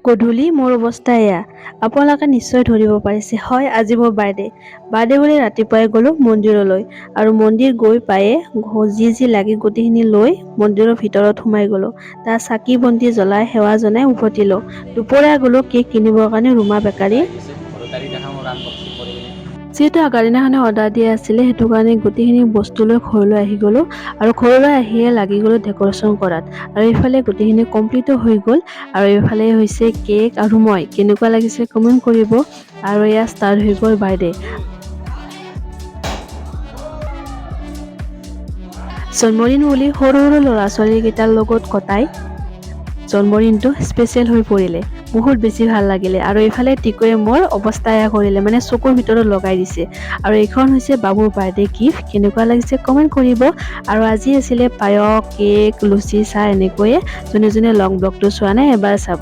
গধূলি মোৰ অৱস্থা এয়া। আপোনালোকে নিশ্চয় ধৰিব পাৰিছে, হয় আজি মোৰ বাৰ্থডে বুলি ৰাতিপুৱাই গ'লো মন্দিৰলৈ আৰু মন্দিৰ গৈ পায়ে যি লাগে গোটেইখিনি লৈ মন্দিৰৰ ভিতৰত সোমাই গ'লো। তাৰ চাকি বন্তি জ্বলাই সেৱা জনাই উভতিলো। দুপৰীয়া গ'লো কেক কিনিবৰ কাৰণে ৰুমা বেকাৰী। যিহেতু আগৰ দিনাখনে অৰ্ডাৰ দিয়া আছিলে সেইটো কাৰণে গোটেইখিনি বস্তু লৈ ঘৰলৈ আহি গ'লো আৰু ঘৰলৈ আহিয়ে লাগি গ'লো ডেক'ৰেশ্যন কৰাত আৰু এইফালে গোটেইখিনি কমপ্লিটো হৈ গ'ল আৰু এইফালে হৈছে কেক আৰু মই কেনেকুৱা লাগিছে কমেণ্ট কৰিব আৰু এয়া ষ্টাৰ্ট হৈ গ'ল বাৰ্থডে। জন্মদিন বুলি সৰু সৰু ল'ৰা ছোৱালীকেইটাৰ লগত কটাই জন্মদিনটো স্পেচিয়েল হৈ পৰিলে, বহুত বেছি ভাল লাগিলে আৰু এইফালে টিকুৱে মোৰ অৱস্থা এয়া কৰিলে, মানে চকুৰ ভিতৰত লগাই দিছে আৰু এইখন হৈছে বাবুৰ বাৰ্থডে গিফ্ট। কেনেকুৱা লাগিছে কমেণ্ট কৰিব আৰু আজি আছিলে পায়স, কেক, লুচি, চাহ এনেকৈয়ে। যোনে যোনে লং ব্লগটো চোৱা নাই এবাৰ চাব।